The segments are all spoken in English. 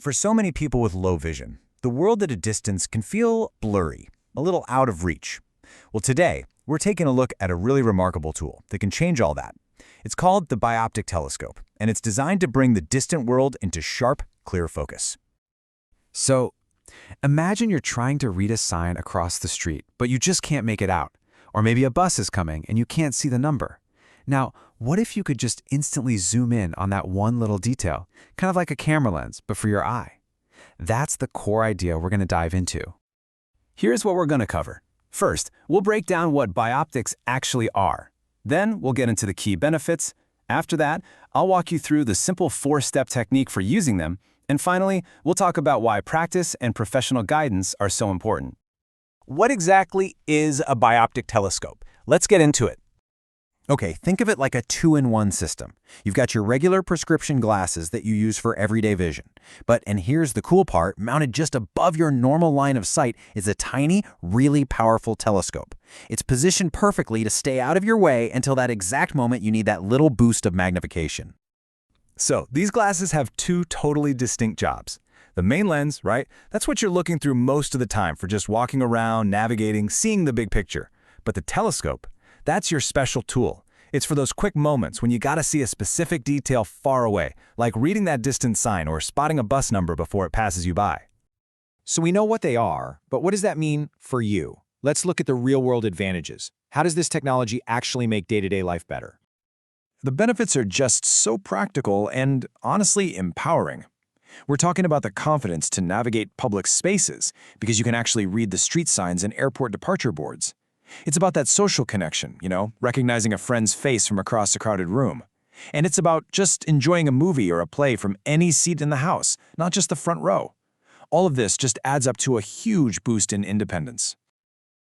For so many people with low vision, the world at a distance can feel blurry, a little out of reach. Well, today, we're taking a look at a really remarkable tool that can change all that. It's called the Bioptic telescope, and it's designed to bring the distant world into sharp, clear focus. So, imagine you're trying to read a sign across the street, but you just can't make it out. Or maybe a bus is coming and you can't see the number. Now, what if you could just instantly zoom in on that one little detail, kind of like a camera lens, but for your eye? That's the core idea we're going to dive into. Here's what we're going to cover. First, we'll break down what bioptics actually are. Then, we'll get into the key benefits. After that, I'll walk you through the simple 4-step technique for using them. And finally, we'll talk about why practice and professional guidance are so important. What exactly is a bioptic telescope? Let's get into it. Okay, think of it like a 2-in-1 system. You've got your regular prescription glasses that you use for everyday vision. And here's the cool part, mounted just above your normal line of sight is a tiny, really powerful telescope. It's positioned perfectly to stay out of your way until that exact moment you need that little boost of magnification. So, these glasses have 2 totally distinct jobs. The main lens, right? That's what you're looking through most of the time for just walking around, navigating, seeing the big picture. But the telescope, that's your special tool. It's for those quick moments when you gotta see a specific detail far away, like reading that distant sign or spotting a bus number before it passes you by. So we know what they are, but what does that mean for you? Let's look at the real-world advantages. How does this technology actually make day-to-day life better? The benefits are just so practical and, honestly, empowering. We're talking about the confidence to navigate public spaces because you can actually read the street signs and airport departure boards. It's about that social connection, recognizing a friend's face from across a crowded room. And it's about just enjoying a movie or a play from any seat in the house, not just the front row. All of this just adds up to a huge boost in independence.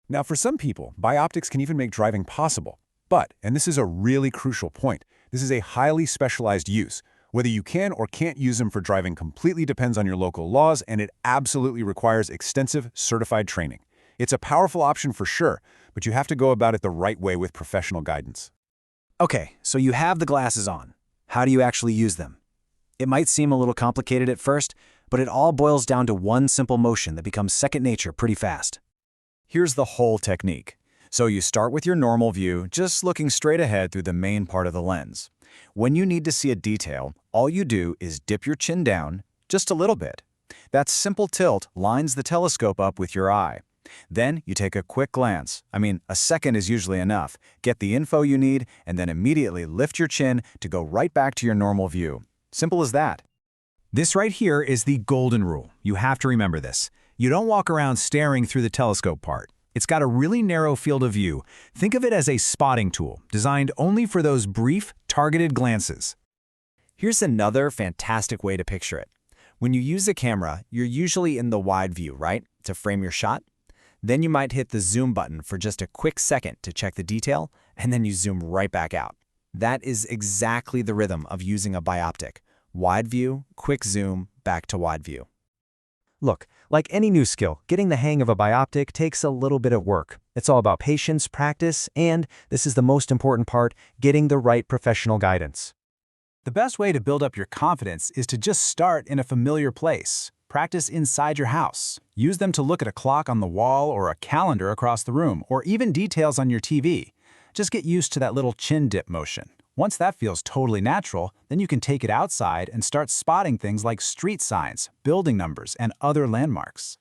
Now, for some people, bioptics can even make driving possible. But, and this is a really crucial point, this is a highly specialized use. Whether you can or can't use them for driving completely depends on your local laws, and it absolutely requires extensive, certified training. It's a powerful option for sure, but you have to go about it the right way with professional guidance. Okay, so you have the glasses on. How do you actually use them? It might seem a little complicated at first, but it all boils down to one simple motion that becomes second nature pretty fast. Here's the whole technique. So you start with your normal view, just looking straight ahead through the main part of the lens. When you need to see a detail, all you do is dip your chin down just a little bit. That simple tilt lines the telescope up with your eye. Then you take a quick glance. A second is usually enough. Get the info you need, and then immediately lift your chin to go right back to your normal view. Simple as that. This right here is the golden rule. You have to remember this. You don't walk around staring through the telescope part. It's got a really narrow field of view. Think of it as a spotting tool, designed only for those brief, targeted glances. Here's another fantastic way to picture it. When you use a camera, you're usually in the wide view, right? To frame your shot. Then you might hit the zoom button for just a quick second to check the detail, and then you zoom right back out. That is exactly the rhythm of using a bioptic. Wide view, quick zoom, back to wide view. Look, like any new skill, getting the hang of a bioptic takes a little bit of work. It's all about patience, practice, and, this is the most important part, getting the right professional guidance. The best way to build up your confidence is to just start in a familiar place. Practice inside your house. Use them to look at a clock on the wall or a calendar across the room, or even details on your TV. Just get used to that little chin dip motion. Once that feels totally natural, then you can take it outside and start spotting things like street signs, building numbers, and other landmarks.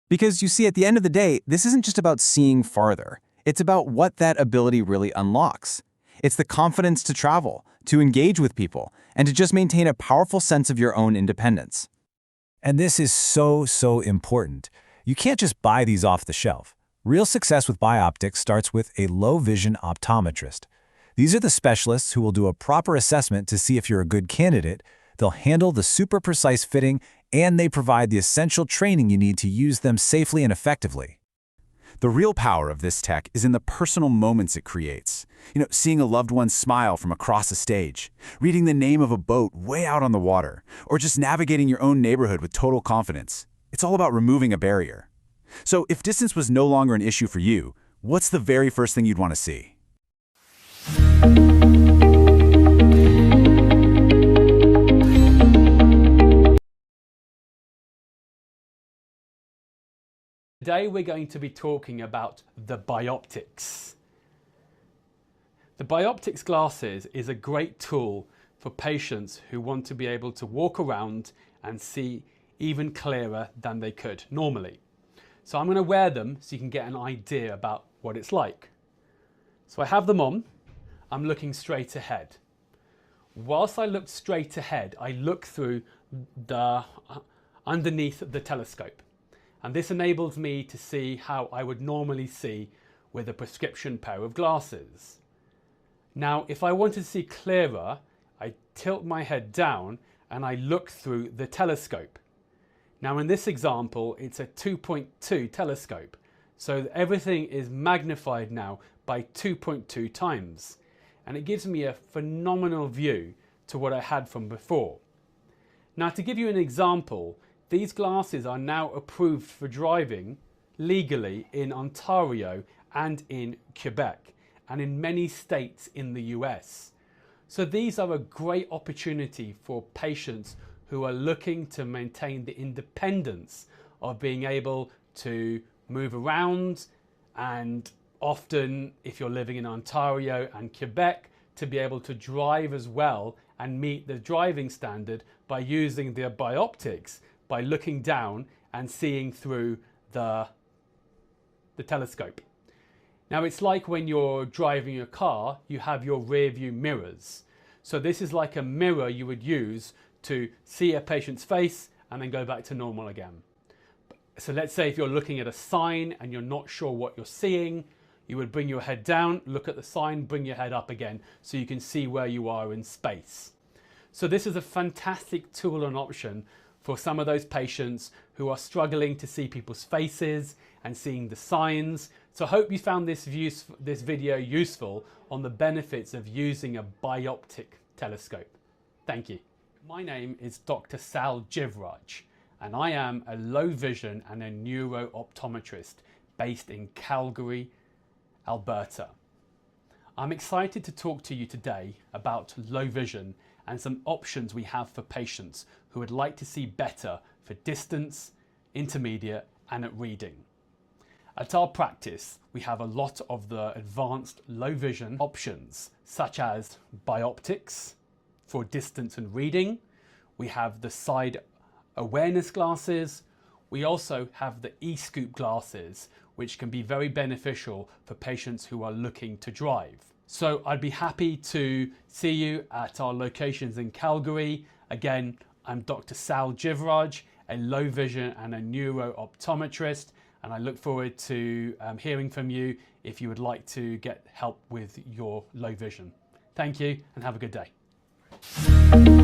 Because you see, at the end of the day, this isn't just about seeing farther. It's about what that ability really unlocks. It's the confidence to travel, to engage with people, and to just maintain a powerful sense of your own independence. And this is so important. You can't just buy these off the shelf. Real success with bioptics starts with a low-vision optometrist. These are the specialists who will do a proper assessment to see if you're a good candidate. They'll handle the super precise fitting, and they provide the essential training you need to use them safely and effectively. The real power of this tech is in the personal moments it creates. Seeing a loved one smile from across a stage, reading the name of a boat way out on the water, or just navigating your own neighborhood with total confidence. It's all about removing a barrier. So if distance was no longer an issue for you, what's the very first thing you'd want to see? Today we're going to be talking about the Bioptics. The Bioptics glasses is a great tool for patients who want to be able to walk around and see even clearer than they could normally. So I'm going to wear them so you can get an idea about what it's like. So I have them on, I'm looking straight ahead. Whilst I look straight ahead, I look through underneath the telescope. And this enables me to see how I would normally see with a prescription pair of glasses. Now, if I want to see clearer, I tilt my head down and I look through the telescope. Now, in this example, it's a 2.2 telescope. So everything is magnified now by 2.2 times. And it gives me a phenomenal view to what I had from before. Now, to give you an example, these glasses are now approved for driving legally in Ontario and in Quebec and in many states in the US. So these are a great opportunity for patients who are looking to maintain the independence of being able to move around, and often, if you're living in Ontario and Quebec, to be able to drive as well and meet the driving standard by using their Bioptics, by looking down and seeing through the telescope. Now, it's like when you're driving your car, you have your rear view mirrors. So this is like a mirror you would use to see a patient's face and then go back to normal again. So let's say if you're looking at a sign and you're not sure what you're seeing, you would bring your head down, look at the sign, bring your head up again so you can see where you are in space. So this is a fantastic tool and option for some of those patients who are struggling to see people's faces and seeing the signs. So I hope you found this video useful on the benefits of using a bioptic telescope. Thank you. My name is Dr. Sal and I am a low vision and a neuro-optometrist based in Calgary, Alberta. I'm excited to talk to you today about low vision and some options we have for patients who would like to see better for distance, intermediate, and at reading. At our practice, we have a lot of the advanced low vision options, such as Bioptics for distance and reading. We have the side awareness glasses. We also have the e-scoop glasses, which can be very beneficial for patients who are looking to drive. So I'd be happy to see you at our locations in Calgary. Again, I'm Dr. Sal, a low vision and a neuro-optometrist, and I look forward to hearing from you if you would like to get help with your low vision. Thank you and have a good day.